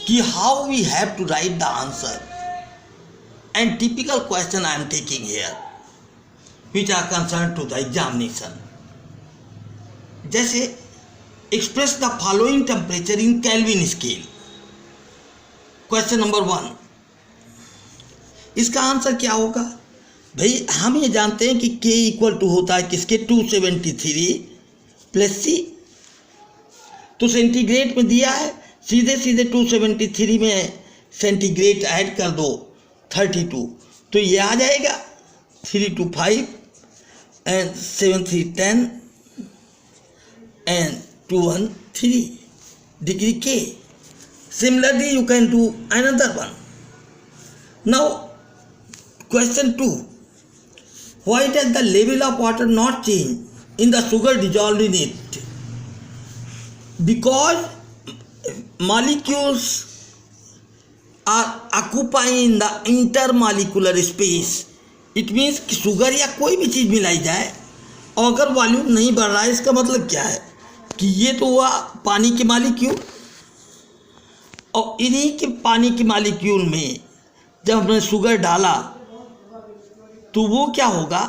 कि how we have to write the answer and typical question I am taking here which are concern to the examination. जैसे express the following temperature in Kelvin scale. Question number 1, इसका answer क्या होगा? भाई हम ये जानते हैं कि K इक्वल टू होता है किसके, 273 प्लस C. तो सेंटीग्रेड में दिया है, सीधे सीधे 273 में सेंटीग्रेड ऐड कर दो 32, तो ये आ जाएगा 3 to 5 and 7 3 10 and 2 1 3 degree K. Similarly, you can do another one. Now, question 2. Why does the level of water not change in the sugar dissolved in it? Because molecules are occupying the intermolecular space. It means कि sugar या कोई भी चीज़ मिलाई जाए और अगर volume नहीं बढ़ रहा है, इसका मतलब क्या है कि ये तो हुआ पानी के मालिक्यूल, और इन्हीं के पानी के मालिक्यूल में जब हमने शुगर डाला तो वो क्या होगा,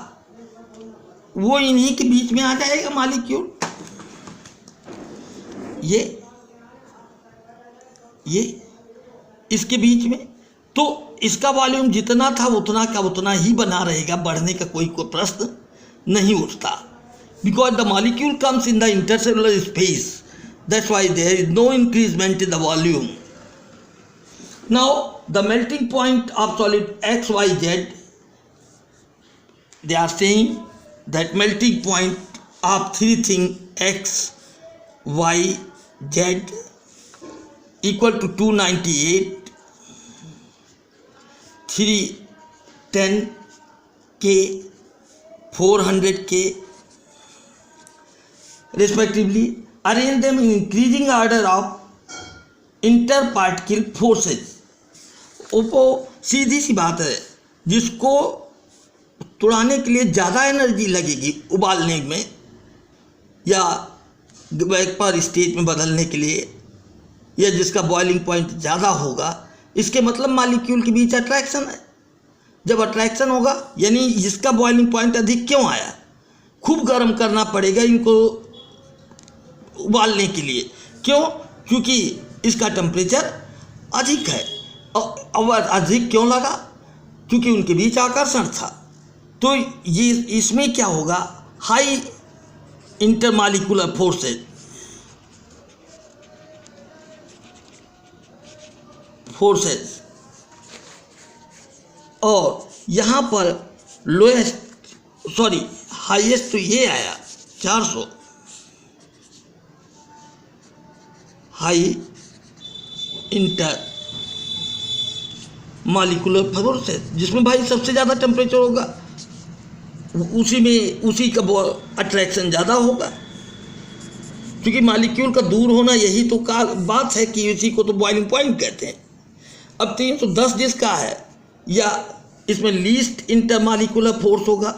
वो इन्हीं के बीच में आ जाएगा मालिक्यूल. ये इसके बीच में, तो इसका वॉल्यूम जितना था उतना का उतना ही बना रहेगा, बढ़ने का कोई प्रश्न नहीं उठता. Because the molecule comes in the intercellular space, that's why there is no increment in the volume. Now the melting point of solid x y z, they are saying that melting point of three things x, y, z equal to 298, 310 K, 400 K respectively. Arrange them in increasing order of interparticle forces. वो सीधी सी बात है, जिसको तुड़ाने के लिए ज़्यादा energy लगेगी उबालने में या वेपर स्टेज में बदलने के लिए, या जिसका बॉइलिंग पॉइंट ज़्यादा होगा, इसके मतलब मॉलिक्यूल के बीच अट्रैक्शन है. जब अट्रैक्शन होगा यानी जिसका बॉइलिंग पॉइंट अधिक क्यों आया, खूब गर्म करना पड़ेगा इनको उबालने के लिए. क्यों? क्योंकि इसका टेम्परेचर अधिक है. और अधिक क्यों लगा? क्योंकि उनके बीच आकर्षण था. तो ये इसमें क्या होगा, हाई इंटरमॉलिक्यूलर फोर्सेस, और यहाँ पर हाईएस्ट तो ये आया 400 हाई इंटर मॉलिक्यूलर फोर्सेस, जिसमें भाई सबसे ज़्यादा टेम्परेचर होगा, उसी का अट्रैक्शन ज़्यादा होगा. क्योंकि मॉलिक्यूल का दूर होना यही तो बात है कि उसी को तो बॉइलिंग पॉइंट कहते हैं. अब 310 जिसका है, या इसमें लीस्ट इंटरमॉलिक्यूलर फोर्स होगा,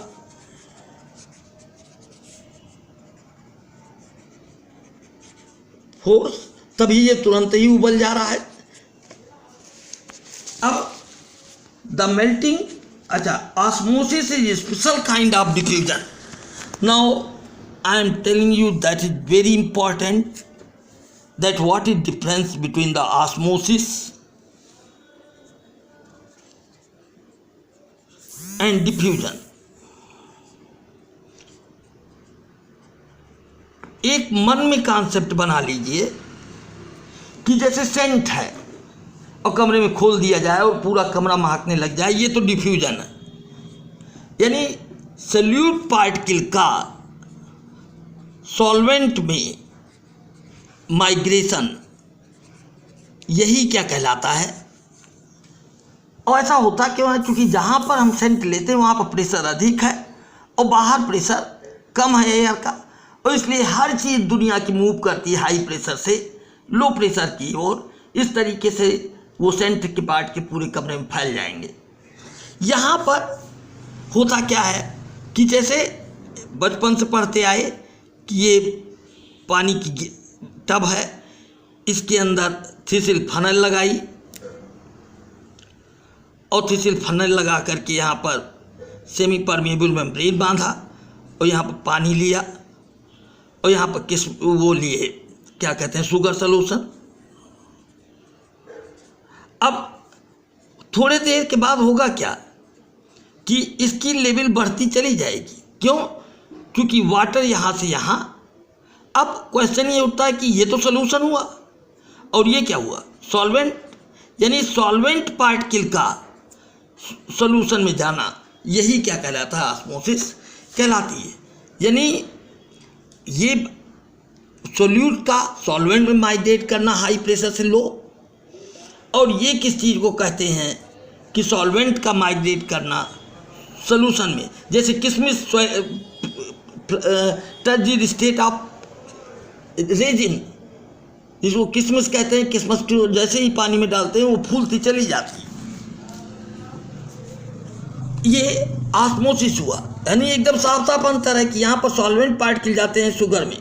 फोर्स, तभी ये तुरंत ही उबल जा रहा है. अब द मेल्टिंग, अच्छा, osmosis is a special kind of diffusion. Now I am telling you that is very important, that what is difference between the osmosis and diffusion. एक मन में कॉन्सेप्ट बना लीजिए कि जैसे सेंट है और कमरे में खोल दिया जाए और पूरा कमरा महकने लग जाए, ये तो डिफ्यूजन है. यानी सॉल्यूट पार्टिकल का सॉल्वेंट में माइग्रेशन, यही क्या कहलाता है. और ऐसा होता क्यों है? क्योंकि जहाँ पर हम सेंट लेते हैं वहाँ पर प्रेशर अधिक है और बाहर प्रेशर कम है एयर का, और इसलिए हर चीज़ दुनिया की मूव करती है हाई प्रेशर से लो प्रेशर की ओर. इस तरीके से वो सेंट के पार्ट के पूरे कमरे में फैल जाएंगे. यहाँ पर होता क्या है कि जैसे बचपन से पढ़ते आए कि ये पानी की टब है इसके अंदर थिसिल फनल लगाई और थिसिल फनल लगा करके यहाँ पर सेमी परमेबल मेम्ब्रेन बांधा और यहाँ पर पानी लिया और यहाँ पर किस वो लिए क्या कहते हैं शुगर सॉल्यूशन। अब थोड़े देर के बाद होगा क्या कि इसकी लेवल बढ़ती चली जाएगी। क्यों? क्योंकि वाटर यहाँ से यहाँ। अब क्वेश्चन ये उठता है कि ये तो सॉल्यूशन हुआ और ये क्या हुआ? सॉल्वेंट। यानी सॉल्वेंट पार्टिकल का सॉल्यूशन में जाना, यही क्या कहलाता है? ऑस्मोसिस कहलाती है। यानी ये सोल्यूट का सॉल्वेंट में माइग्रेट करना हाई प्रेशर से लो, और ये किस चीज़ को कहते हैं कि सॉल्वेंट का माइग्रेट करना सॉल्यूशन में। जैसे किशमिश टर्जिड स्टेट ऑफ रेजिन, जिसको किशमिश कहते हैं। किशमिश को जैसे ही पानी में डालते हैं वो फूलती चली जाती है। ये ऑस्मोसिस हुआ। यानी एकदम साफ साफ अंतर है कि यहाँ पर सॉल्वेंट पार्टिकल जाते हैं शुगर में,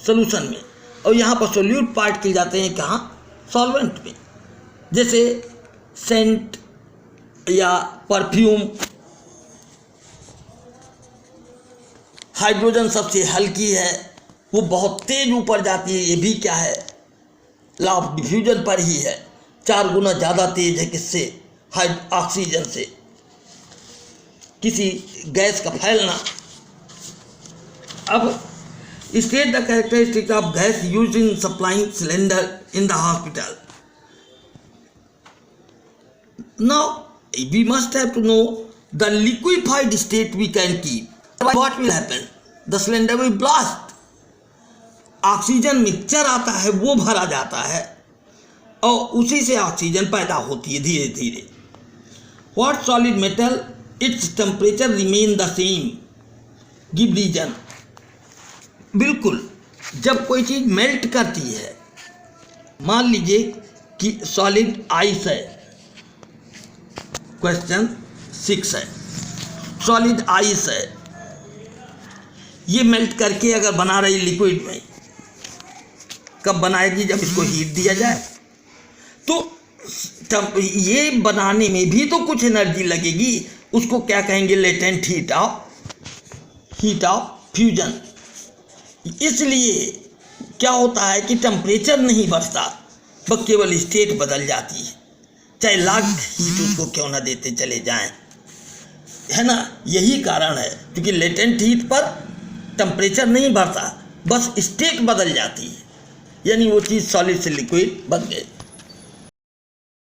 सॉल्यूशन में, और यहाँ पर सोल्यूट पार्टिकल जाते हैं कहाँ? सॉल्वेंट में। जैसे सेंट या परफ्यूम, हाइड्रोजन सबसे हल्की है, वो बहुत तेज ऊपर जाती है। ये भी क्या है? लॉ ऑफ डिफ्यूजन पर ही है। 4 गुना ज़्यादा तेज है किससे? ऑक्सीजन से किसी गैस का फैलना। अब state the characteristic of gas use in supplying cylinder in the hospital. Now we must have to know the liquefied state we can keep. What will happen? The cylinder will blast. Oxygen mixture आता है वो भरा जाता है और उसी से oxygen पैदा होती है धीरे धीरे। What solid metal? Its temperature remain the same. Give reason. बिल्कुल, जब कोई चीज़ मेल्ट करती है, मान लीजिए कि सॉलिड आइस है, क्वेश्चन 6 है, सॉलिड आइस है, ये मेल्ट करके अगर बना रही लिक्विड में, कब बनाएगी? जब इसको हीट दिया जाए। तो तब ये बनाने में भी तो कुछ एनर्जी लगेगी, उसको क्या कहेंगे? Latent heat of fusion. इसलिए क्या होता है कि टेम्परेचर नहीं बढ़ता, बस केवल स्टेट बदल जाती है, चाहे लाख हीट उसको क्यों ना देते चले जाएं, है ना। यही कारण है, क्योंकि लेटेंट हीट पर टेम्परेचर नहीं बढ़ता, बस स्टेट बदल जाती है, यानी वो चीज़ सॉलिड से लिक्विड बन गई।